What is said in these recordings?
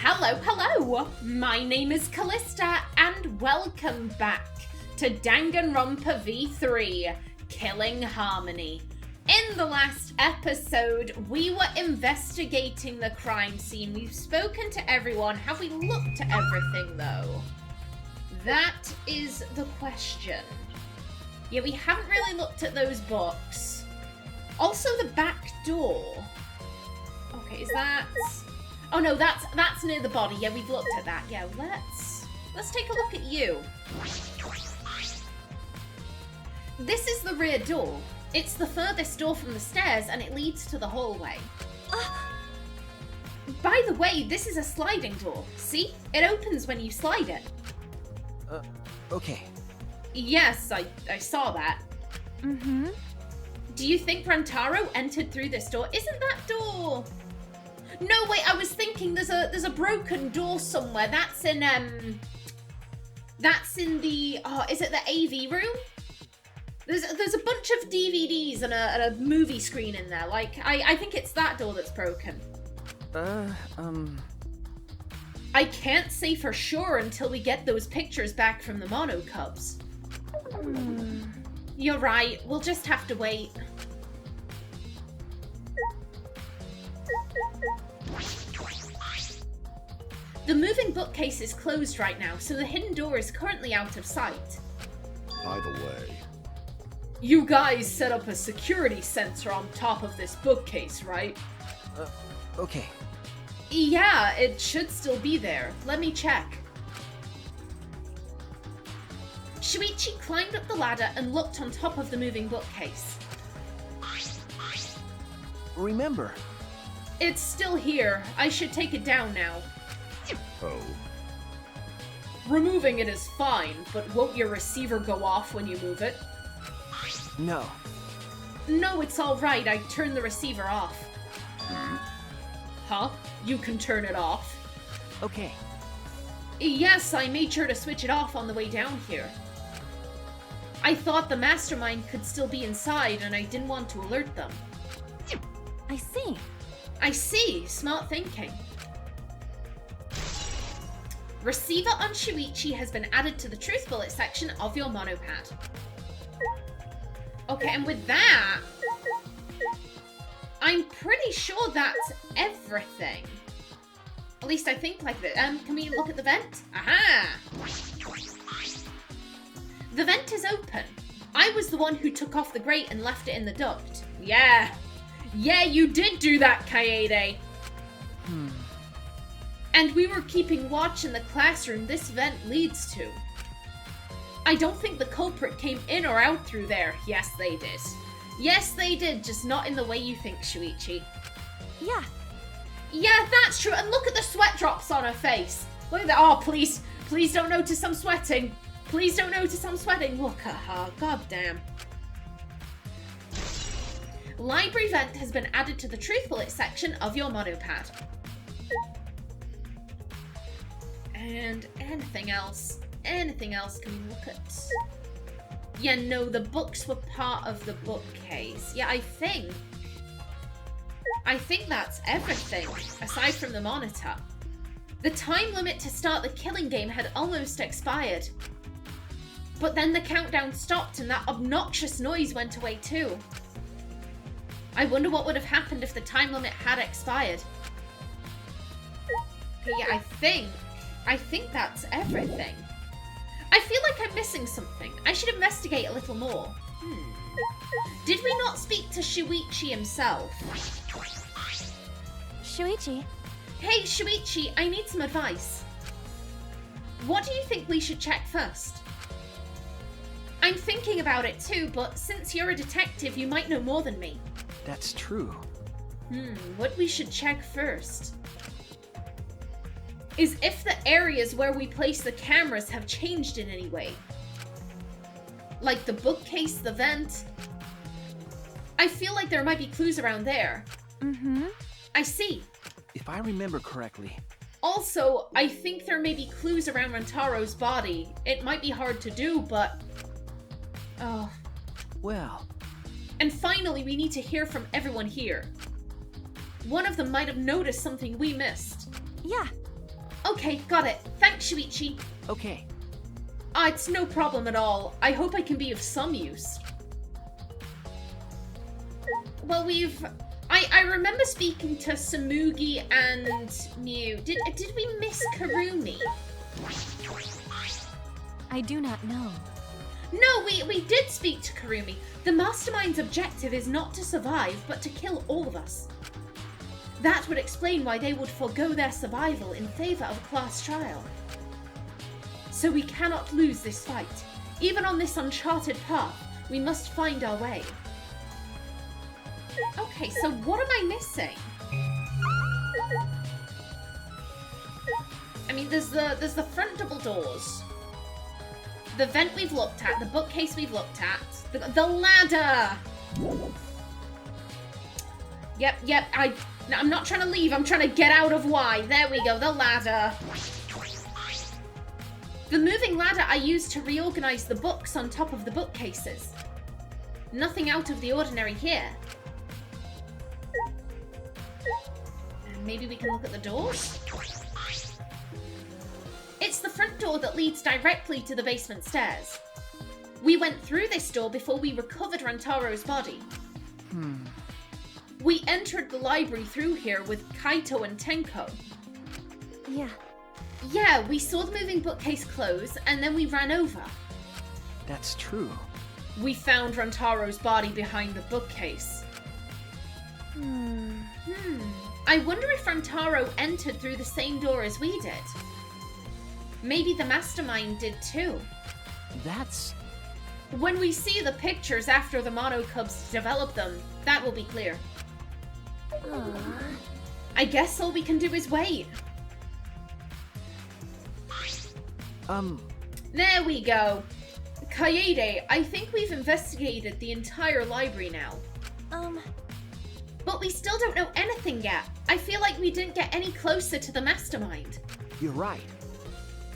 Hello! My name is Kallista, and welcome back to Danganronpa V3, Killing Harmony. In the last episode, we were investigating the crime scene. We've spoken to everyone. Have we looked at everything, though? That is the question. Yeah, we haven't really looked at those books. Also, the back door. Okay, is that... Oh no, that's near the body. Yeah, we've looked at that. Yeah, let's take a look at you. This is the rear door. It's the furthest door from the stairs, and it leads to the hallway. By the way, this is a sliding door. See? It opens when you slide it. Okay. Yes, I saw that. Mm-hmm. Do you think Rantaro entered through this door? Isn't that door... No, wait, I was thinking there's a broken door somewhere. That's in the, is it the AV room? There's a bunch of DVDs and a movie screen in there. Like, I think it's that door that's broken. I can't say for sure until we get those pictures back from the Mono Cubs. You're right, we'll just have to wait. The moving bookcase is closed right now, so the hidden door is currently out of sight. By the way... You guys set up a security sensor on top of this bookcase, right? Okay. Yeah, it should still be there. Let me check. Shuichi climbed up the ladder and looked on top of the moving bookcase. Remember. It's still here. I should take it down now. Oh. Removing it is fine, but won't your receiver go off when you move it? No. No, it's alright. I turned the receiver off. Huh? You can turn it off? Okay. Yes, I made sure to switch it off on the way down here. I thought the mastermind could still be inside, and I didn't want to alert them. I see. I see. Smart thinking. Receiver on Shuichi has been added to the truth bullet section of your monopad. Okay, and with that, I'm pretty sure that's everything. At least I think like that. Can we look at the vent? Aha! The vent is open. I was the one who took off the grate and left it in the duct. Yeah. Yeah, you did do that, Kaede. And we were keeping watch in the classroom this vent leads to. I don't think the culprit came in or out through there. Yes, they did. Yes, they did, just not in the way you think, Shuichi. Yeah. Yeah, that's true. And look at the sweat drops on her face. Look at that. Oh, please don't notice I'm sweating. Please don't notice I'm sweating. Look at her. God damn. Library vent has been added to the truth bullet section of your monopad. And anything else? Anything else can we look at? Yeah, no, the books were part of the bookcase. Yeah, I think that's everything, aside from the monitor. The time limit to start the killing game had almost expired. But then the countdown stopped and that obnoxious noise went away too. I wonder what would have happened if the time limit had expired. Okay, yeah, I think that's everything. I feel like I'm missing something. I should investigate a little more. Did we not speak to Shuichi himself? Shuichi? Hey, Shuichi, I need some advice. What do you think we should check first? I'm thinking about it too, but since you're a detective, you might know more than me. That's true. What we should check first is if the areas where we place the cameras have changed in any way. Like the bookcase, the vent. I feel like there might be clues around there. I see. If I remember correctly. Also, I think there may be clues around Rantaro's body. It might be hard to do, but... Oh. Well. And finally, we need to hear from everyone here. One of them might have noticed something we missed. Yeah. Okay, got it. Thanks, Shuichi. Okay. It's no problem at all. I hope I can be of some use. Well, I remember speaking to Samugi and Mew. Did we miss Karumi? I do not know. No, we did speak to Karumi. The mastermind's objective is not to survive, but to kill all of us. That would explain why they would forego their survival in favor of a class trial. So we cannot lose this fight. Even on this uncharted path, we must find our way. Okay, so what am I missing? I mean, there's the front double doors. The vent we've looked at, the bookcase we've looked at, the ladder! Yep, I'm not trying to leave, I'm trying to get out of Y. There we go, the ladder. The moving ladder I used to reorganize the books on top of the bookcases. Nothing out of the ordinary here. And maybe we can look at the doors? It's the front door that leads directly to the basement stairs. We went through this door before we recovered Rantaro's body. We entered the library through here with Kaito and Tenko. Yeah. Yeah, we saw the moving bookcase close, and then we ran over. That's true. We found Rantaro's body behind the bookcase. I wonder if Rantaro entered through the same door as we did. Maybe the mastermind did too. That's... When we see the pictures after the Mono Cubs develop them, that will be clear. I guess all we can do is wait. There we go. Kaede, I think we've investigated the entire library now. But we still don't know anything yet. I feel like we didn't get any closer to the mastermind. You're right.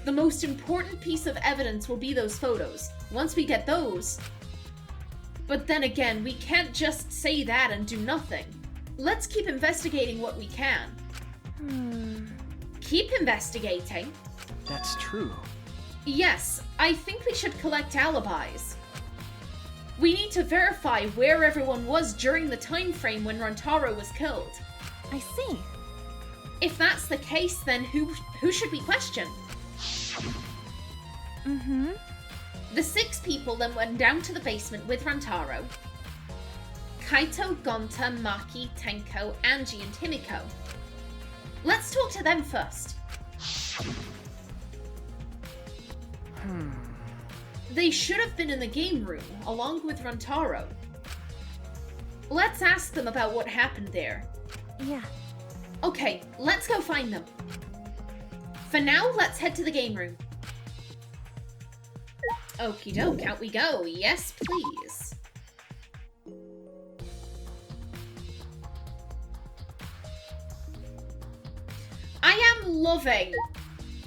The most important piece of evidence will be those photos. Once we get those... But then again, we can't just say that and do nothing. Let's keep investigating what we can. Keep investigating? That's true. Yes, I think we should collect alibis. We need to verify where everyone was during the time frame when Rantaro was killed. I see. If that's the case, then who should we question? The 6 people then went down to the basement with Rantaro. Kaito, Gonta, Maki, Tenko, Angie, and Himiko. Let's talk to them first. They should have been in the game room, along with Rantaro. Let's ask them about what happened there. Yeah. Okay, let's go find them. For now, let's head to the game room. Okie doke, out we go. Yes, please.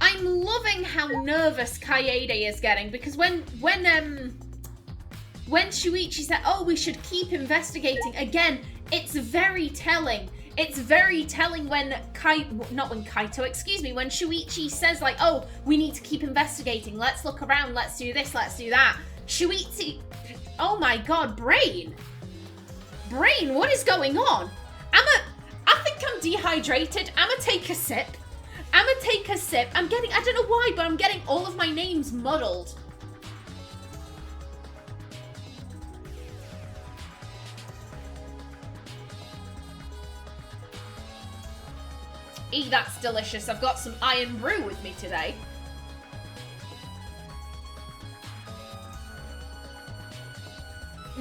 I'm loving how nervous Kaede is getting, because when Shuichi said, oh, we should keep investigating, again, it's very telling. It's very telling when when Shuichi says, like, oh, we need to keep investigating, let's look around, let's do this, let's do that. Shuichi, oh my god, Brain, what is going on? I think I'm dehydrated. I'ma take a sip. I'm getting, I don't know why, but I'm getting all of my names muddled. That's delicious. I've got some iron brew with me today.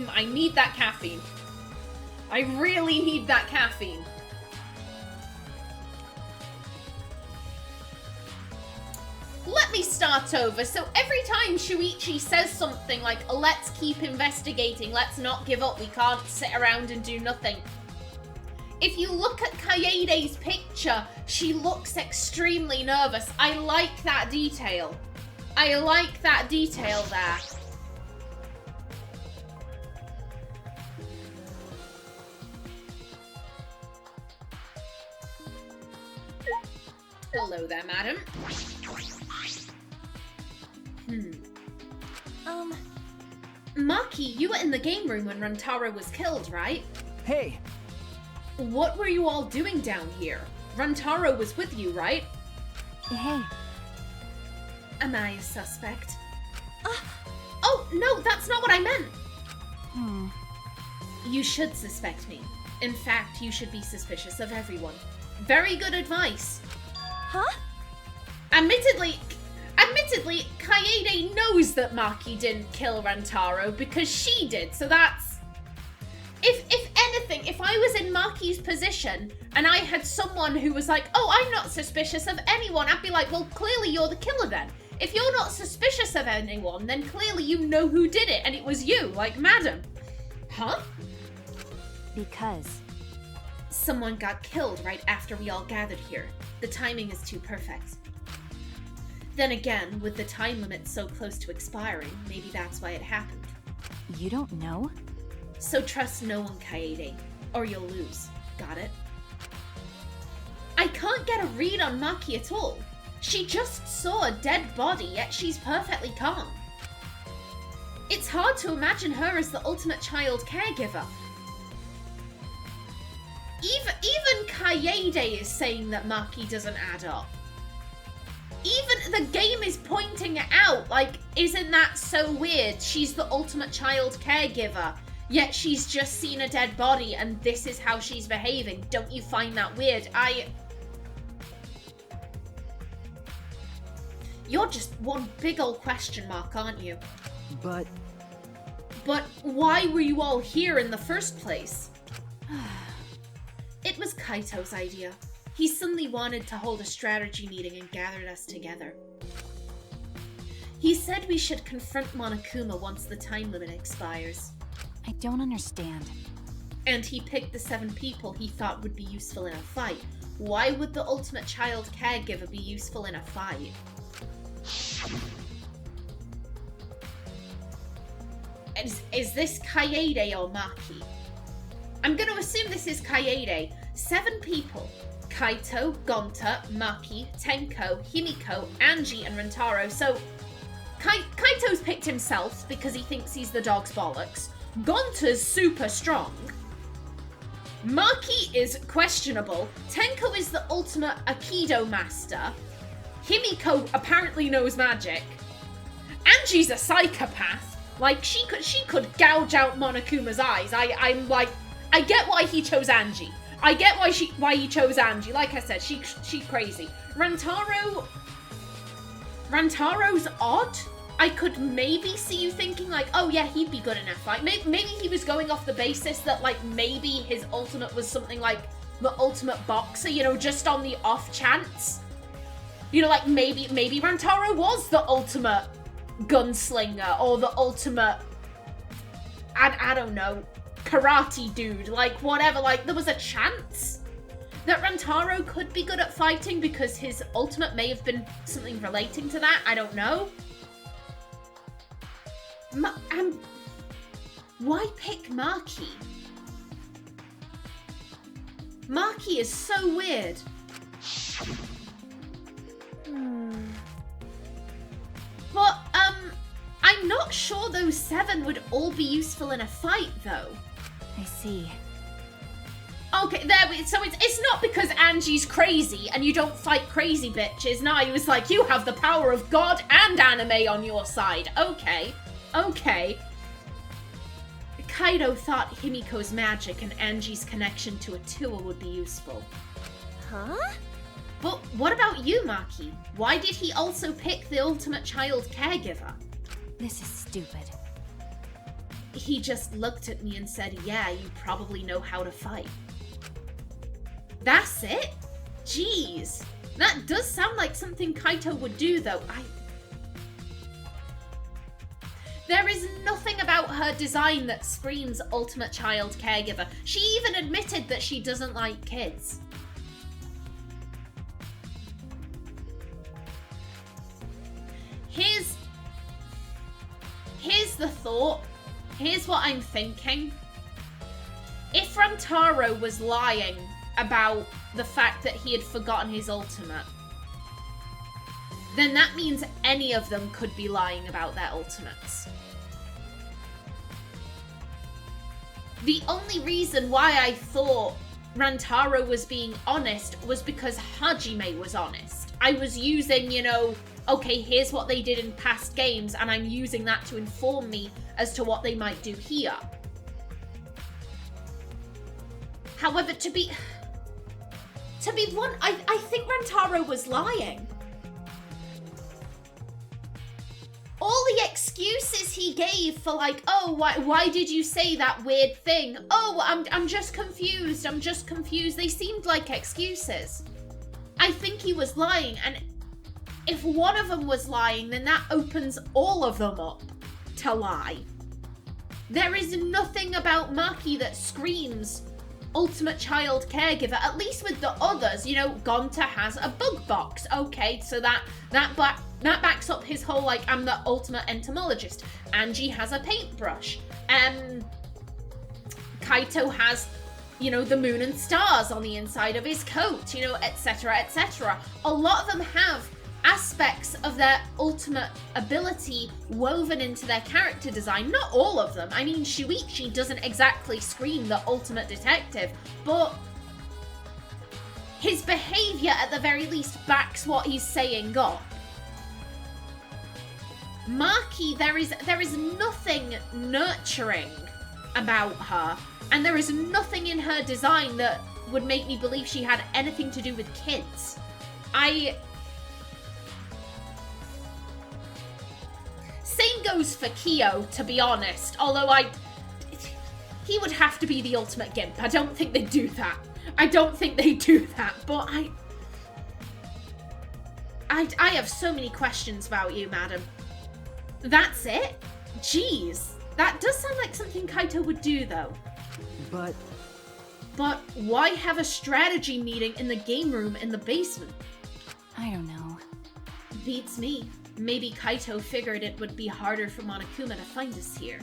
I need that caffeine. I really need that caffeine. Let me start over. So every time Shuichi says something like, let's keep investigating, let's not give up, we can't sit around and do nothing. If you look at Kaede's picture, she looks extremely nervous. I like that detail. I like that detail there. Hello there, madam. Maki, you were in the game room when Rantaro was killed, right? Hey, What were you all doing down here? Rantaro was with you, right? Hey. Am I a suspect? Oh, no, that's not what I meant! You should suspect me. In fact, you should be suspicious of everyone. Very good advice. Huh? Admittedly, Kaede knows that Maki didn't kill Rantaro because she did, so that's... If anything, if I was in Maki's position and I had someone who was like, oh, I'm not suspicious of anyone, I'd be like, well, clearly you're the killer then. If you're not suspicious of anyone, then clearly you know who did it, and it was you, like, madam. Huh? Because... Someone got killed right after we all gathered here. The timing is too perfect. Then again, with the time limit so close to expiring, maybe that's why it happened. You don't know? So trust no one, Kaede, or you'll lose. Got it? I can't get a read on Maki at all. She just saw a dead body, yet she's perfectly calm. It's hard to imagine her as the ultimate child caregiver. Even Kaede is saying that Maki doesn't add up. Even the game is pointing it out, like, isn't that so weird? She's the ultimate child caregiver, yet she's just seen a dead body and this is how she's behaving. Don't you find that weird? You're just one big old question mark, aren't you? but But why were you all here in the first place? It was Kaito's idea. He suddenly wanted to hold a strategy meeting and gathered us together. He said we should confront Monokuma once the time limit expires. I don't understand. And he picked the 7 people he thought would be useful in a fight. Why would the ultimate child caregiver be useful in a fight? Is this Kaede or Maki? I'm going to assume this is Kaede. 7 people. Kaito, Gonta, Maki, Tenko, Himiko, Angie, and Rantaro. So, Kaito's picked himself because he thinks he's the dog's bollocks. Gonta's super strong. Maki is questionable. Tenko is the ultimate Aikido master. Himiko apparently knows magic. Angie's a psychopath. Like, she could gouge out Monokuma's eyes. I'm like, I get why he chose Angie. I get why he chose Angie. Like I said, she's crazy. Rantaro's odd. I could maybe see you thinking like, oh yeah, he'd be good in a fight. Maybe he was going off the basis that like maybe his ultimate was something like the ultimate boxer, you know, just on the off chance. You know, like maybe Rantaro was the ultimate gunslinger or the ultimate, I don't know, karate dude, like whatever, like there was a chance that Rantaro could be good at fighting because his ultimate may have been something relating to that. I don't know. Why pick Maki? Maki is so weird. But, I'm not sure those 7 would all be useful in a fight, though. I see. Okay, so it's not because Angie's crazy and you don't fight crazy bitches. No, he was like, you have the power of God and anime on your side. Okay. Kaido thought Himiko's magic and Angie's connection to Atua would be useful. Huh? But what about you, Maki? Why did he also pick the ultimate child caregiver? This is stupid. He just looked at me and said, yeah, you probably know how to fight. That's it? Jeez. That does sound like something Kaito would do, though. There is nothing about her design that screams ultimate child caregiver. She even admitted that she doesn't like kids. Here's the thought. Here's what I'm thinking. If Rantaro was lying about the fact that he had forgotten his ultimate, then that means any of them could be lying about their ultimates. The only reason why I thought Rantaro was being honest was because Hajime was honest. I was using, you know, okay, here's what they did in past games, and I'm using that to inform me as to what they might do here. However, to be blunt, I think Rantaro was lying. All the excuses he gave for like, oh, why did you say that weird thing? Oh, I'm just confused, they seemed like excuses. I think he was lying, and if one of them was lying, then that opens all of them up to lie. There is nothing about Maki that screams ultimate child caregiver, at least with the others. You know, Gonta has a bug box. Okay, so that backs up his whole, like, I'm the ultimate entomologist. Angie has a paintbrush. Kaito has, you know, the moon and stars on the inside of his coat, you know, etc., etc. A lot of them have aspects of their ultimate ability woven into their character design. Not all of them. I mean, Shuichi doesn't exactly scream the ultimate detective, but his behavior at the very least backs what he's saying up. Maki, there is nothing nurturing about her, and there is nothing in her design that would make me believe she had anything to do with kids. Same goes for Kyo, to be honest, although he would have to be the ultimate gimp. I don't think they do that. But I have so many questions about you, madam. That's it? Jeez. That does sound like something Kaito would do, though. But why have a strategy meeting in the game room in the basement? I don't know. Beats me. Maybe Kaito figured it would be harder for Monokuma to find us here.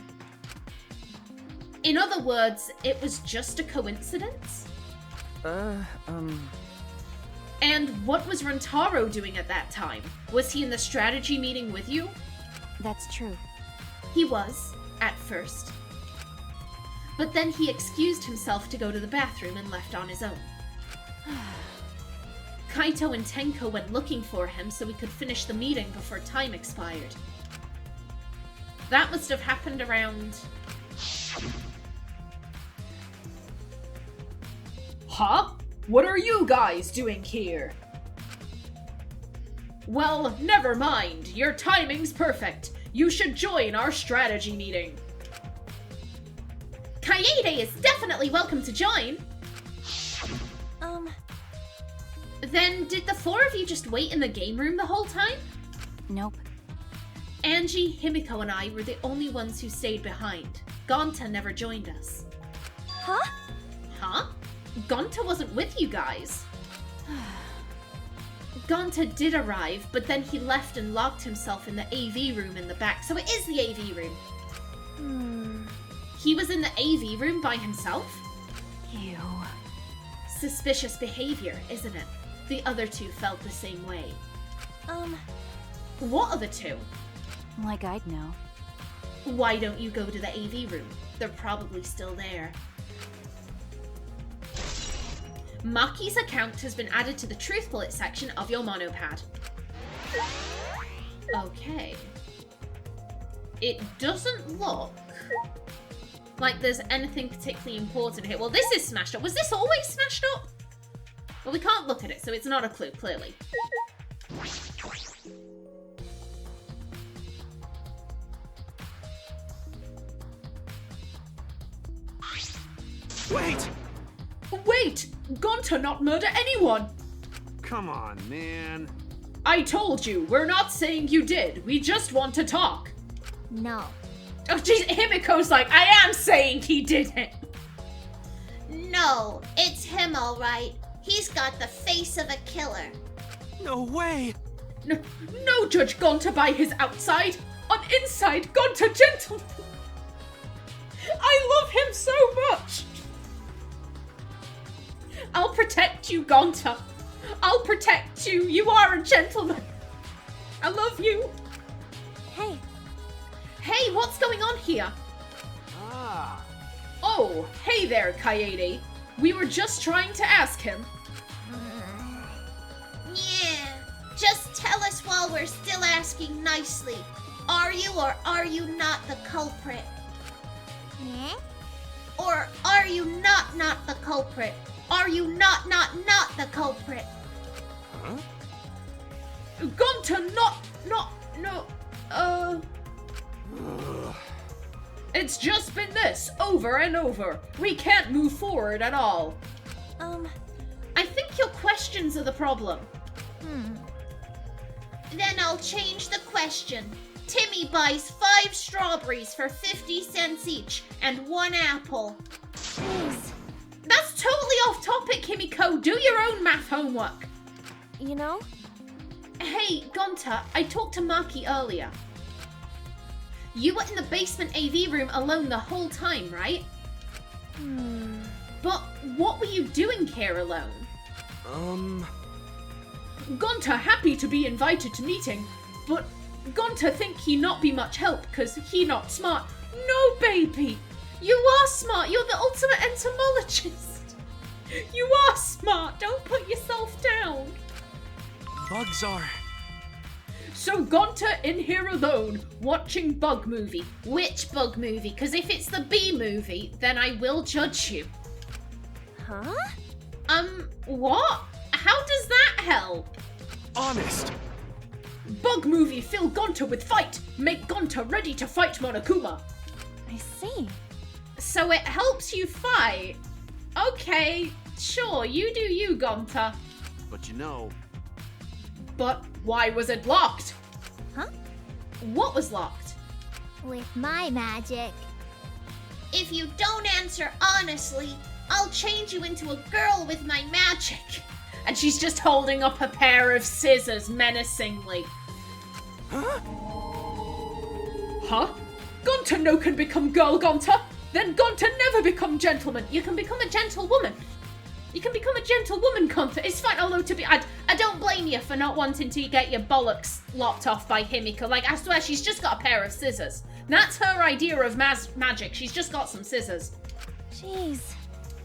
In other words, it was just a coincidence? And what was Rantaro doing at that time? Was he in the strategy meeting with you? That's true. He was, at first. But then he excused himself to go to the bathroom and left on his own. Kaito and Tenko went looking for him so we could finish the meeting before time expired. That must have happened around... Huh? What are you guys doing here? Well, never mind. Your timing's perfect. You should join our strategy meeting. Kaede is definitely welcome to join. Then did the four of you just wait in the game room the whole time? Nope. Angie, Himiko, and I were the only ones who stayed behind. Gonta never joined us. Huh? Huh? Gonta wasn't with you guys. Gonta did arrive, but then he left and locked himself in the AV room in the back, so it is the AV room. He was in the AV room by himself? Ew. Suspicious behavior, isn't it? The other two felt the same way. What other two? Like I'd know. Why don't you go to the AV room? They're probably still there. Maki's account has been added to the Truth Bullet section of your monopad. Okay. It doesn't look like there's anything particularly important here. Well, this is smashed up. Was this always smashed up? Well, we can't look at it, so it's not a clue, clearly. wait! Wait! Gonta not murder anyone! Come on, man. I told you, we're not saying you did. We just want to talk. No. Oh, jeez, Himiko's like, I am saying he did it. No, it's him all right. He's got the face of a killer. No way! No judge Gonta by his outside. On inside, Gonta gentleman. I love him so much. I'll protect you, Gonta. I'll protect you. You are a gentleman. I love you. Hey, Hey, what's going on here? Ah. Oh, hey there, Kaede. We were just trying to ask him. Yeah. Just tell us while we're still asking nicely. Are you or are you not the culprit? yeah? Or are you not the culprit? Are you not the culprit? Huh? Gonta, no, Ugh. it's just been this, over and over. We can't move forward at all. I think your questions are the problem. Then I'll change the question. Timmy buys 5 strawberries for 50 cents each and 1 apple. Please. That's totally off topic, Himiko. Do your own math homework. You know? Hey, Gonta, I talked to Maki earlier. You were in the basement AV room alone the whole time, right? But what were you doing here alone? Gonta happy to be invited to meeting, but Gonta think he not be much help cause he not smart. No, baby! You are smart! You're the ultimate entomologist! You are smart! Don't put yourself down! Bugs are... So Gonta in here alone, watching bug movie. Which bug movie? Because if it's the B movie, then I will judge you. Huh? What? How does that help? honest. Bug movie fill Gonta with fight! Make Gonta ready to fight Monokuma! I see. So it helps you fight? Okay, sure, you do you, Gonta. But you know, But why was it locked? Huh? What was locked? With my magic. If you don't answer honestly, I'll change you into a girl with my magic. And she's just holding up a pair of scissors menacingly. huh? Huh? Gonta no can become girl Gonta! Then Gonta never become gentleman! You can become a gentlewoman. You can become a gentlewoman, Gonta. It's fine, although to be... I don't blame you for not wanting to get your bollocks lopped off by Himiko. Like, I swear, she's just got a pair of scissors. That's her idea of magic. She's just got some scissors. Jeez.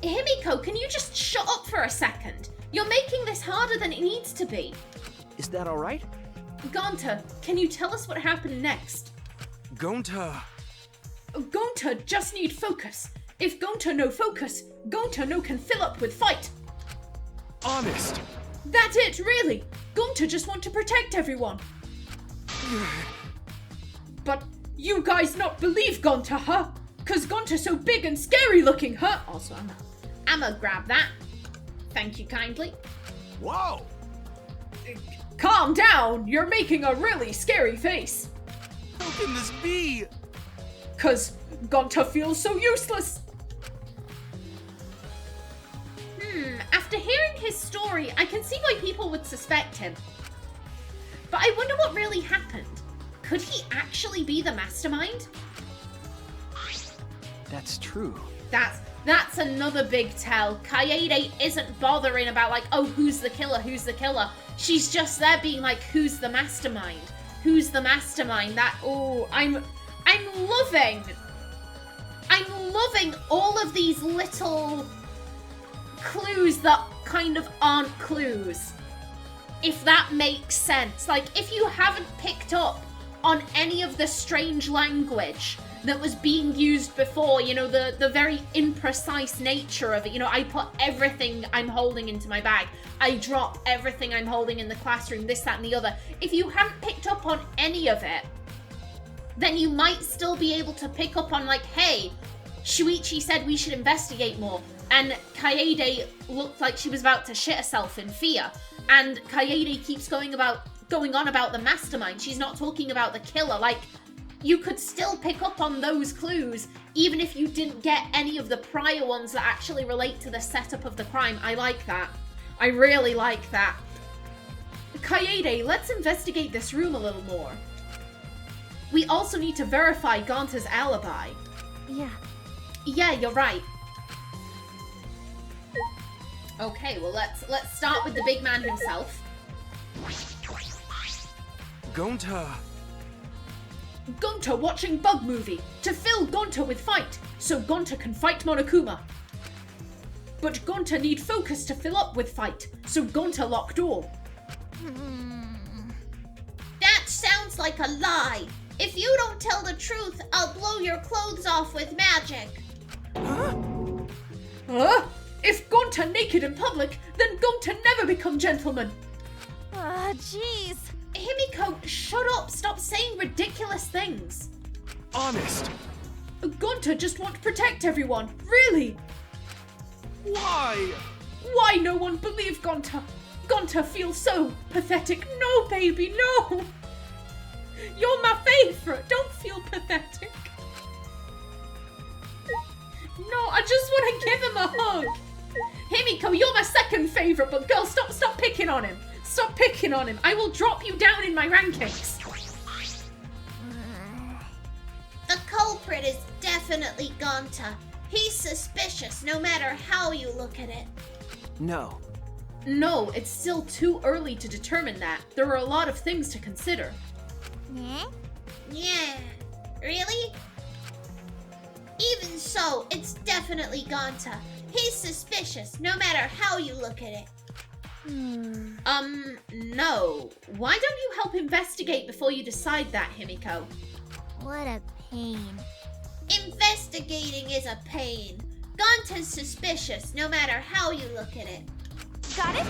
Himiko, can you just shut up for a second? You're making this harder than it needs to be. Is that alright? Gonta, can you tell us what happened next? Gonta. Gonta just need focus. If Gonta no focus, Gonta no can fill up with fight. Honest. That's it, really. Gonta just want to protect everyone. But you guys not believe Gonta, huh? Cause Gonta so big and scary looking, huh? Also, I'ma grab that. Thank you kindly. Whoa! Calm down, you're making a really scary face. How can this be? Cause Gonta feels so useless. After hearing his story, I can see why people would suspect him. But I wonder what really happened. Could he actually be the mastermind? That's true. That's another big tell. Kaede isn't bothering about like, oh, who's the killer? Who's the killer? She's just there being like, who's the mastermind? Who's the mastermind? I'm loving all of these little clues that kind of aren't clues. If that makes sense. Like, if you haven't picked up on any of the strange language that was being used before, you know, the very imprecise nature of it. You know, I put everything I'm holding into my bag. I drop everything I'm holding in the classroom, this, that, and the other. If you haven't picked up on any of it, then you might still be able to pick up on, like, hey, Shuichi said we should investigate more. And Kaede looked like she was about to shit herself in fear. And Kaede keeps going on about the mastermind. She's not talking about the killer. Like, you could still pick up on those clues, even if you didn't get any of the prior ones that actually relate to the setup of the crime. I like that. I really like that. Kaede, let's investigate this room a little more. We also need to verify Gonta's alibi. Yeah. Yeah, you're right. Okay, well let's start with the big man himself. Gonta. Gonta watching bug movie to fill Gonta with fight, so Gonta can fight Monokuma. But Gonta need focus to fill up with fight, so Gonta lock door. That sounds like a lie. If you don't tell the truth, I'll blow your clothes off with magic. If Gonta naked in public, then Gonta never become gentleman. Jeez. Himiko, shut up. Stop saying ridiculous things. Honest. Gonta just want to protect everyone. Really? Why? Why no one believe Gonta? Gonta feels so pathetic. No, baby, no. You're my favorite. Don't feel pathetic. No, I just want to give him a hug. Himiko, you're my second favorite, but girl, stop picking on him. Stop picking on him. I will drop you down in my rankings. The culprit is definitely Gonta. He's suspicious no matter how you look at it. No. No, it's still too early to determine that. There are a lot of things to consider. Yeah, really? Even so, it's definitely Gonta. He's suspicious no matter how you look at it. No. Why don't you help investigate before you decide that, Himiko? What a pain. Investigating is a pain. Gonta's suspicious no matter how you look at it. Got it?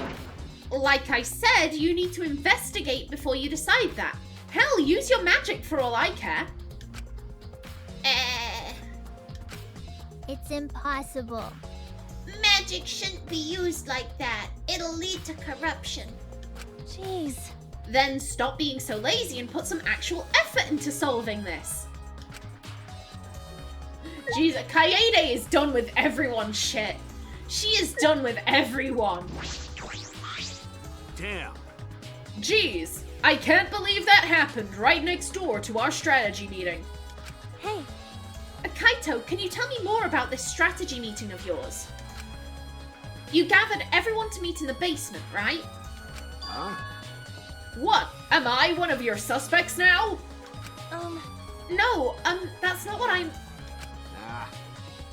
Like I said, you need to investigate before you decide that. Hell, use your magic for all I care. It's impossible. Magic shouldn't be used like that. It'll lead to corruption. Jeez. Then stop being so lazy and put some actual effort into solving this. Jeez, Kaede is done with everyone's shit. She is done with everyone. Damn. Jeez, I can't believe that happened right next door to our strategy meeting. Hey, Kaito, can you tell me more about this strategy meeting of yours? You gathered everyone to meet in the basement, right? Huh? What? Am I one of your suspects now? No, that's not what I'm...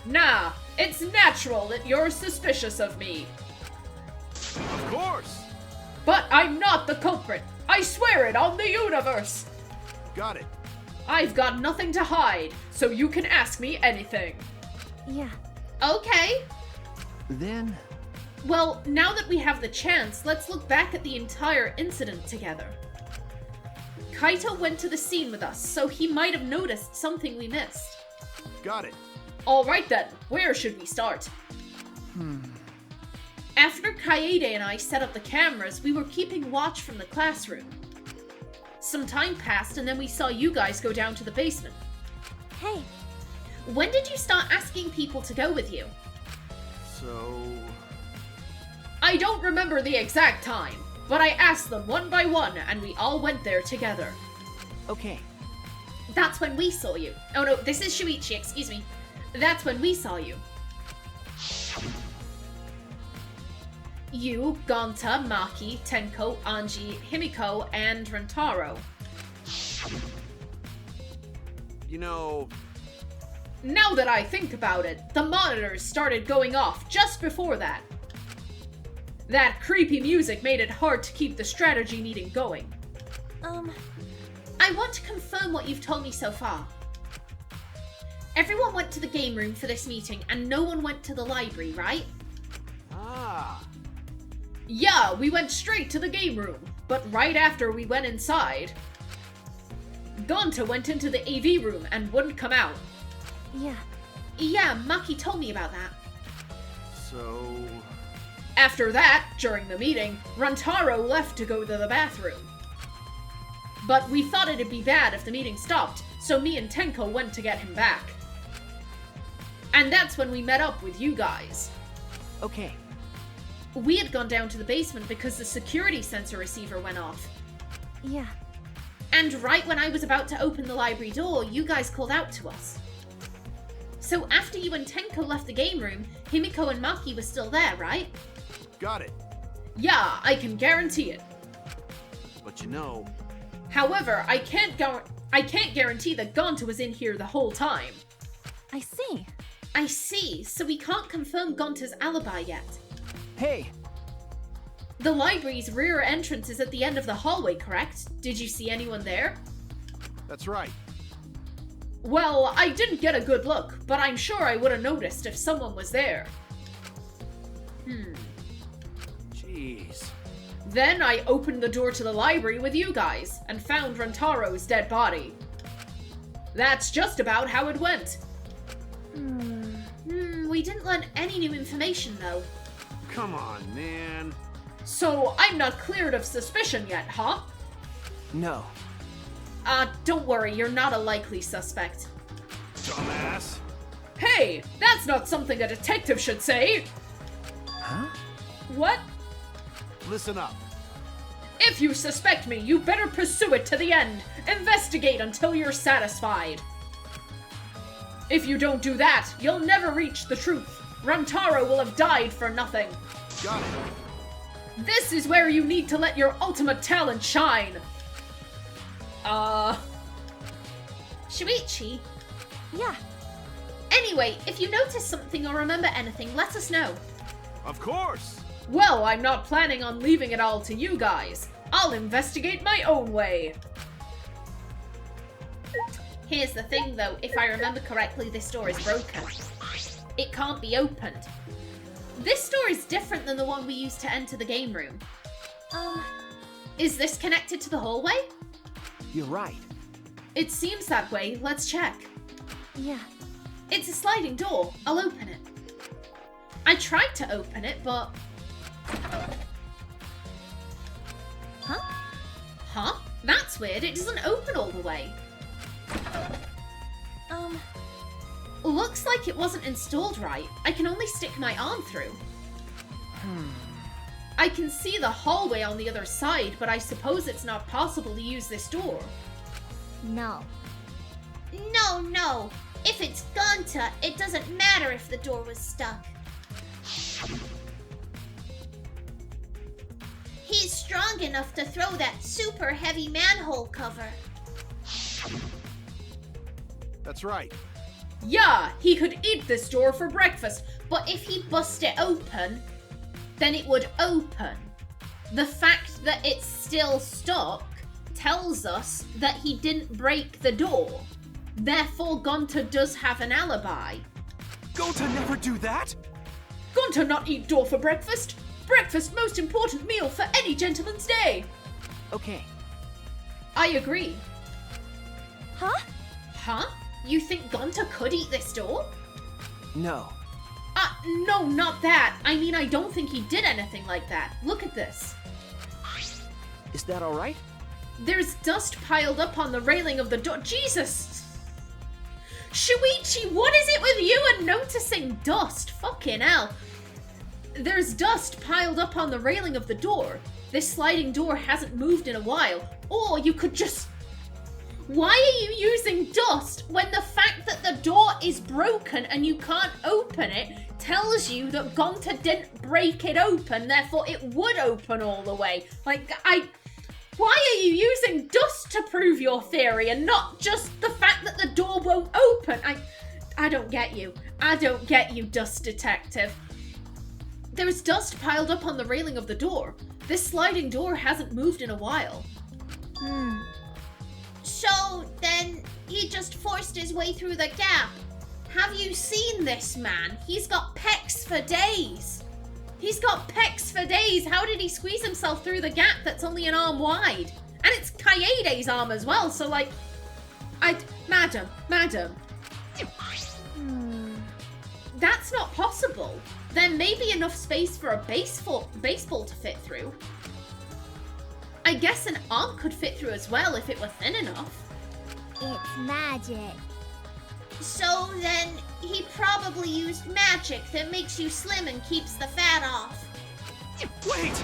Nah, it's natural that you're suspicious of me. Of course. But I'm not the culprit. I swear it on the universe. Got it. I've got nothing to hide, so you can ask me anything. yeah. Okay. Then? Well, now that we have the chance, let's look back at the entire incident together. Kaito went to the scene with us, so he might have noticed something we missed. Got it. Alright then, where should we start? After Kaede and I set up the cameras, we were keeping watch from the classroom. Some time passed and then we saw you guys go down to the basement. Hey, When did you start asking people to go with you? So... I don't remember the exact time, but I asked them one by one and we all went there together. Okay. That's when we saw you. Oh no, this is Shuichi, excuse me. That's when we saw you. You, Gonta, Maki, Tenko, Anji, Himiko, and Rentaro. You know... Now that I think about it, the monitors started going off just before that. That creepy music made it hard to keep the strategy meeting going. I want to confirm what you've told me so far. Everyone went to the game room for this meeting and no one went to the library, right? Ah. Yeah, we went straight to the game room, but right after we went inside, Gonta went into the AV room and wouldn't come out. yeah. Yeah, Maki told me about that. So... After that, during the meeting, Rentaro left to go to the bathroom. But we thought it'd be bad if the meeting stopped, so me and Tenko went to get him back. And that's when we met up with you guys. Okay. We had gone down to the basement because the security sensor receiver went off. Yeah. And right when I was about to open the library door, you guys called out to us. So after you and Tenko left the game room, Himiko and Maki were still there, right? Got it. Yeah, I can guarantee it. But you know, However, I can't guarantee that Gonta was in here the whole time. I see. I see, so we can't confirm Gonta's alibi yet. Hey, The library's rear entrance is at the end of the hallway, correct? Did you see anyone there? that's right. Well, I didn't get a good look, but I'm sure I would have noticed if someone was there. Jeez. Then I opened the door to the library with you guys, and found Rantaro's dead body. That's just about how it went. We didn't learn any new information, though. Come on, man. So, I'm not cleared of suspicion yet, huh? No. Don't worry, you're not a likely suspect. Dumbass. Hey, that's not something a detective should say! Huh? What? Listen up. If you suspect me, you better pursue it to the end. Investigate until you're satisfied. If you don't do that, you'll never reach the truth. Rantaro will have died for nothing. Got it. This is where you need to let your ultimate talent shine. Shuichi? Yeah. Anyway, if you notice something or remember anything, let us know. Of course. Well, I'm not planning on leaving it all to you guys. I'll investigate my own way. Here's the thing though, if I remember correctly, this door is broken. It can't be opened. This door is different than the one we used to enter the game room. Is this connected to the hallway? You're right. It seems that way. Let's check. Yeah. It's a sliding door. I'll open it. I tried to open it, but... Huh? That's weird. It doesn't open all the way. Looks like it wasn't installed right. I can only stick my arm through. I can see the hallway on the other side, but I suppose it's not possible to use this door. No. No. If it's Gonta, it doesn't matter if the door was stuck. He's strong enough to throw that super heavy manhole cover. That's right. Yeah, he could eat this door for breakfast. But if he bust it open, then it would open. The fact that it's still stuck tells us that he didn't break the door. Therefore, Gonta does have an alibi. Gonta never do that? Gonta not eat door for breakfast. Breakfast most important meal for any gentleman's day. Okay. I agree. Huh? Huh? You think Gonta could eat this door? No. No, not that. I mean, I don't think he did anything like that. Look at this. Is that all right? There's dust piled up on the railing of the door. Jesus! Shuichi, what is it with you and noticing dust? Fucking hell. There's dust piled up on the railing of the door. This sliding door hasn't moved in a while. Or you could just... Why are you using dust when the fact that the door is broken and you can't open it tells you that Gonta didn't break it open, therefore it would open all the way? Why are you using dust to prove your theory and not just the fact that the door won't open? I don't get you. I don't get you, dust detective. There's dust piled up on the railing of the door. This sliding door hasn't moved in a while. So then he just forced his way through the gap. Have you seen this man? He's got pecs for days. He's got pecs for days. How did he squeeze himself through the gap that's only an arm wide? And it's Kaede's arm as well, so like... Madam. That's not possible. There may be enough space for a baseball to fit through. I guess an arm could fit through as well if it were thin enough. It's magic. So then he probably used magic that makes you slim and keeps the fat off. Wait!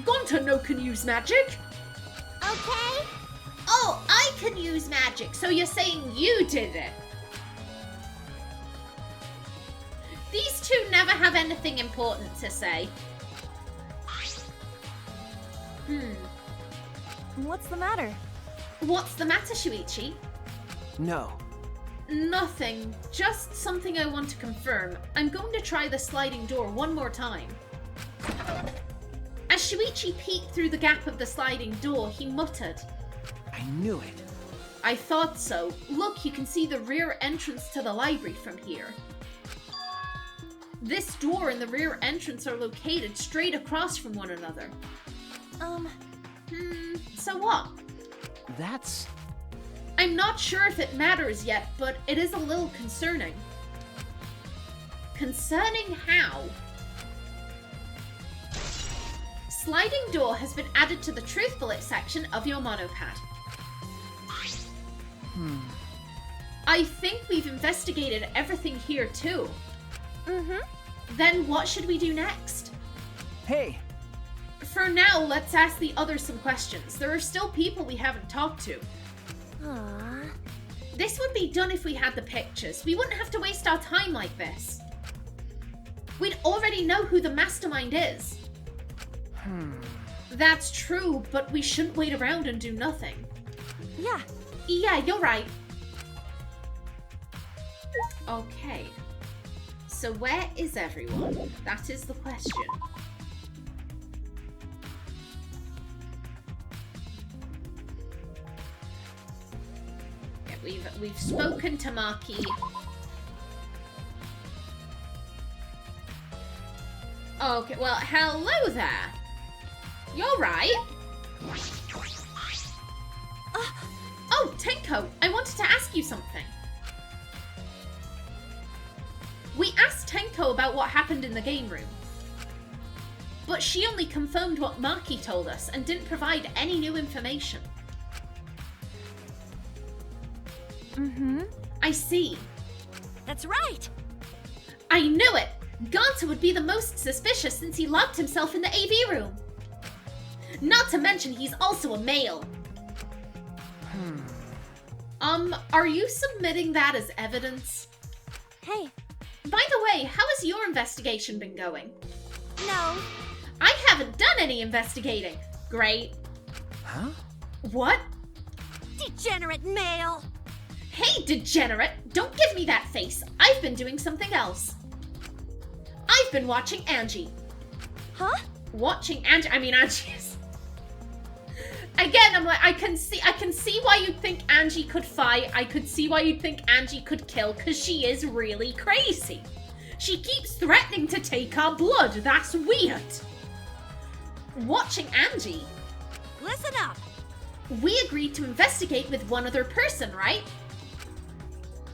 Gonta no can use magic. Okay. Oh, I can use magic. So you're saying you did it? These two never have anything important to say. What's the matter? What's the matter, Shuichi? No. Nothing. Just something I want to confirm. I'm going to try the sliding door one more time. As Shuichi peeked through the gap of the sliding door, he muttered, I knew it. I thought so. Look, you can see the rear entrance to the library from here. This door and the rear entrance are located straight across from one another. So what? That's... I'm not sure if it matters yet, but it is a little concerning. Concerning how? Sliding door has been added to the truth bullet section of your monopad. I think we've investigated everything here too. Then what should we do next? Hey! For now, let's ask the others some questions. There are still people we haven't talked to. Aww. This would be done if we had the pictures. We wouldn't have to waste our time like this. We'd already know who the mastermind is. That's true, but we shouldn't wait around and do nothing. Yeah. Yeah, you're right. Okay. So where is everyone? That is the question. Yeah, we've spoken to Maki. Okay, well, hello there. You're right. Oh, Tenko, I wanted to ask you something. We asked Tenko about what happened in the game room, but she only confirmed what Maki told us and didn't provide any new information. I see. That's right. I knew it! Gonta would be the most suspicious since he locked himself in the AV room. Not to mention he's also a male. Are you submitting that as evidence? Hey. By the way, how has your investigation been going? No. I haven't done any investigating. Great. Huh? What? Degenerate male. Hey, degenerate! Don't give me that face. I've been doing something else. I've been watching Angie. Huh? Watching Angie? I mean, Angie is... Again, I'm like, I can see why you'd think Angie could fight. I could see why you'd think Angie could kill, because she is really crazy. She keeps threatening to take our blood. That's weird. Watching Angie. Listen up. We agreed to investigate with one other person, right?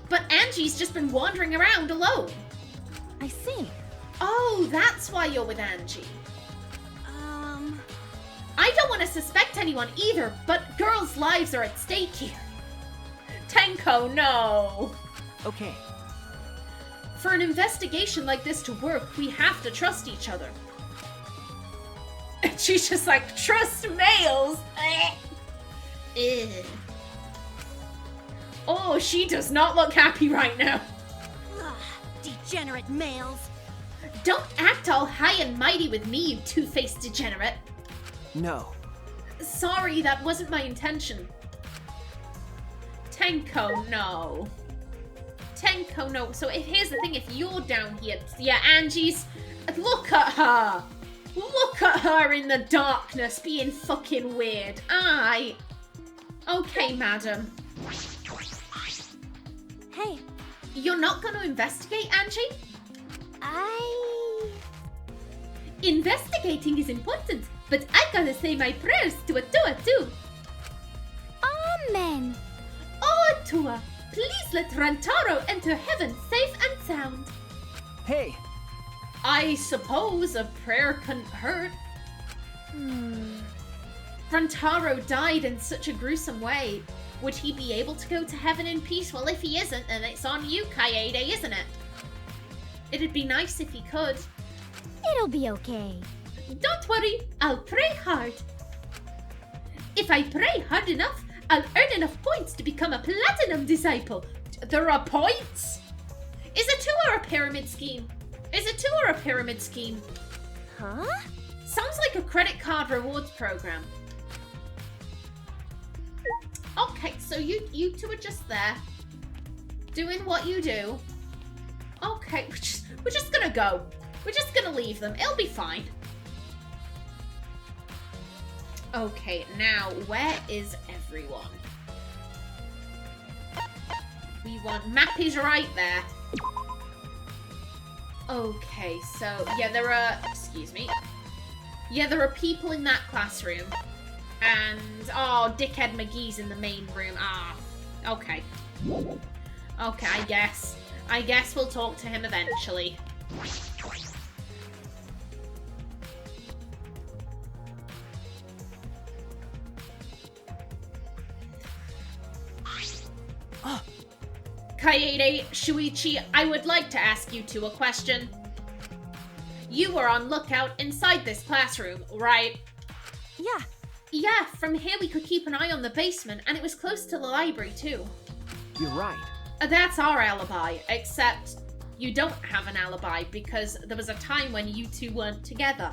But Angie's just been wandering around alone. I see. Oh, that's why you're with Angie. I don't want to suspect anyone either, but girls' lives are at stake here. Tenko, no. Okay. For an investigation like this to work, we have to trust each other. And she's just like, trust males? Ew. Oh, she does not look happy right now. Ugh, degenerate males. Don't act all high and mighty with me, you two-faced degenerate. No. Sorry, that wasn't my intention. Tenko, no. Tenko, no. So here's the thing, if you're down here, yeah, Angie's... Look at her! Look at her in the darkness being fucking weird. Aye. Okay, madam. Hey. You're not going to investigate, Angie? Investigating is important, but I gotta say my prayers to Atua too. Amen. Oh, Atua, please let Rantaro enter heaven safe and sound. Hey! I suppose a prayer couldn't hurt. Rantaro died in such a gruesome way. Would he be able to go to heaven in peace? Well, if he isn't, then it's on you, Kaede, isn't it? It'd be nice if he could. It'll be okay. Don't worry, I'll pray hard. If I pray hard enough, I'll earn enough points to become a platinum disciple. There are points? Is it 2 or a pyramid scheme? Is it 2 or a pyramid scheme? Huh? Sounds like a credit card rewards program. Okay, so you two are just there, doing what you do. Okay, we're just gonna go. We're just gonna leave them. It'll be fine. Okay, now where is everyone? We want map is right there. Okay, so yeah, there are, excuse me. Yeah, there are people in that classroom. And, oh, Dickhead McGee's in the main room. Ah, okay. Okay, I guess we'll talk to him eventually. Kaede, Shuichi, I would like to ask you two a question. You were on lookout inside this classroom, right? Yeah. Yeah, from here we could keep an eye on the basement, and it was close to the library too. You're right. That's our alibi, except you don't have an alibi because there was a time when you two weren't together.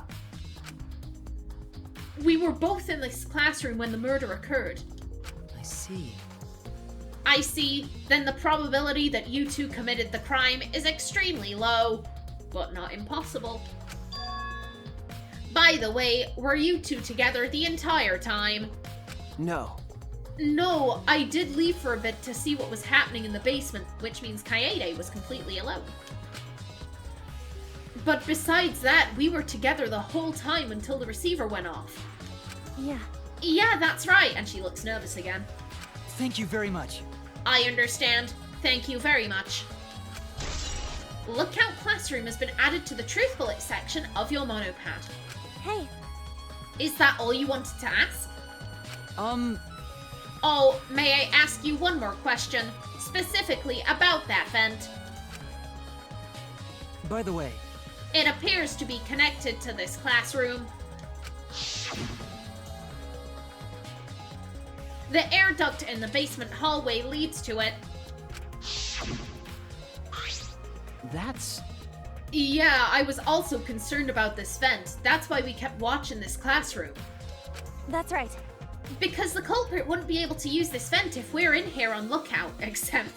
We were both in this classroom when the murder occurred. I see. I see. Then the probability that you two committed the crime is extremely low, but not impossible. By the way, were you two together the entire time? No. No, I did leave for a bit to see what was happening in the basement, which means Kaede was completely alone. But besides that, we were together the whole time until the receiver went off. Yeah. Yeah, that's right, and she looks nervous again. Thank you very much. I understand. Thank you very much. Lookout Classroom has been added to the Truth Bullet section of your monopad. Hey. Is that all you wanted to ask? Oh, may I ask you one more question, specifically about that vent? By the way, It appears to be connected to this classroom. The air duct in the basement hallway leads to it. that's... Yeah, I was also concerned about this vent. That's why we kept watching this classroom. That's right. Because the culprit wouldn't be able to use this vent if we're in here on lookout, except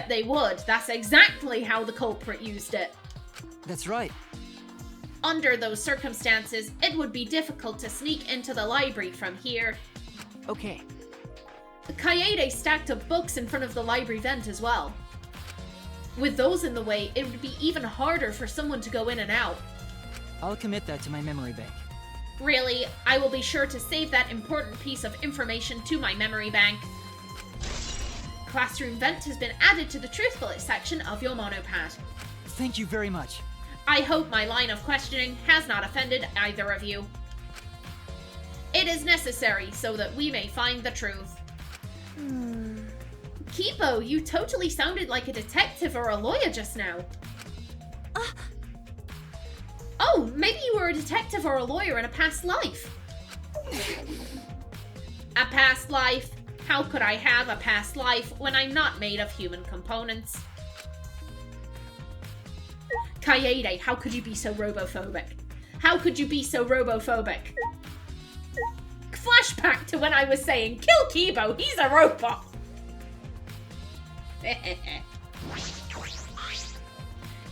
they would. That's exactly how the culprit used it. That's right. Under those circumstances, it would be difficult to sneak into the library from here. Okay. Kaede stacked up books in front of the library vent as well. With those in the way, it would be even harder for someone to go in and out. I'll commit that to my memory bank. Really, I will be sure to save that important piece of information to my memory bank. Classroom vent has been added to the Truth Bullet section of your monopad. Thank you very much. I hope my line of questioning has not offended either of you. It is necessary so that we may find the truth. Kipo, you totally sounded like a detective or a lawyer just now. Oh, maybe you were a detective or a lawyer in a past life. A past life? How could I have a past life when I'm not made of human components? Kaede, how could you be so robophobic? How could you be so robophobic? Flashback to when I was saying, kill Kibo, he's a robot!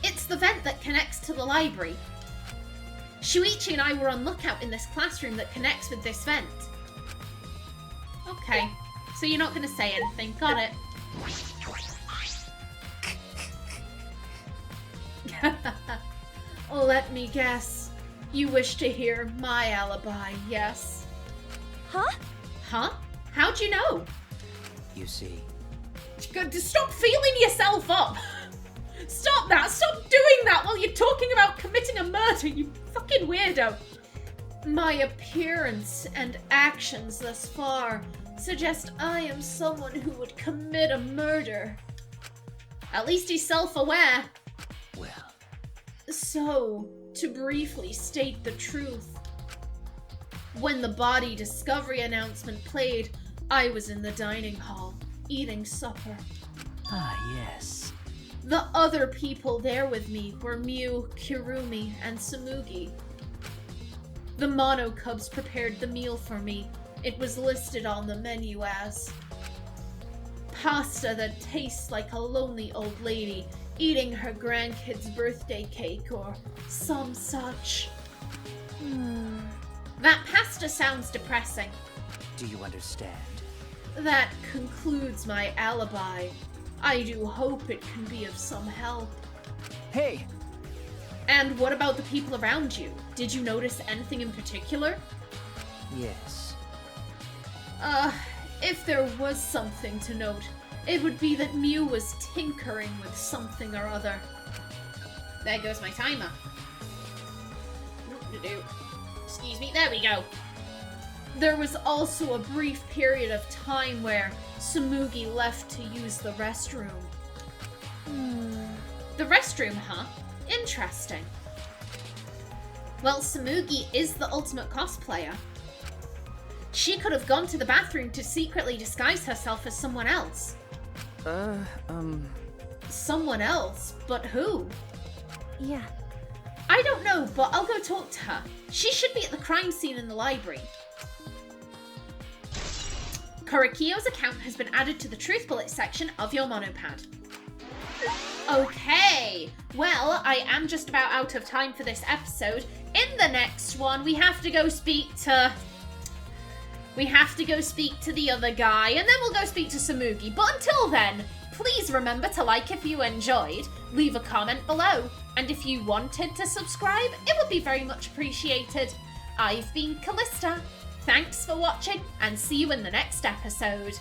It's the vent that connects to the library. Shuichi and I were on lookout in this classroom that connects with this vent. Okay, so you're not going to say anything, got it. Let me guess. You wish to hear my alibi, yes? Huh? Huh? How'd you know? You see. Stop feeling yourself up! Stop that! Stop doing that while you're talking about committing a murder, you fucking weirdo! My appearance and actions thus far suggest I am someone who would commit a murder. At least he's self-aware. Well. So, to briefly state the truth, when the body discovery announcement played, I was in the dining hall, eating supper. Ah, yes. The other people there with me were Mew, Kirumi, and Samugi. The Mono Cubs prepared the meal for me, It was listed on the menu as pasta that tastes like a lonely old lady eating her grandkid's birthday cake or some such. That pasta sounds depressing. Do you understand? That concludes my alibi. I do hope it can be of some help. Hey! And what about the people around you? Did you notice anything in particular? Yes. If there was something to note, it would be that Mew was tinkering with something or other. There goes my timer. Excuse me, there we go. There was also a brief period of time where Tsumugi left to use the restroom. The restroom, huh? Interesting. Well, Tsumugi is the ultimate cosplayer. She could have gone to the bathroom to secretly disguise herself as someone else. Someone else? But who? Yeah. I don't know, but I'll go talk to her. She should be at the crime scene in the library. Korikio's account has been added to the Truth Bullet section of your monopad. Okay, well, I am just about out of time for this episode. In the next one, we have to go speak to the other guy, and then we'll go speak to Tsumugi. But until then, please remember to like if you enjoyed, leave a comment below, and if you wanted to subscribe, it would be very much appreciated. I've been Kallista. Thanks for watching, and see you in the next episode.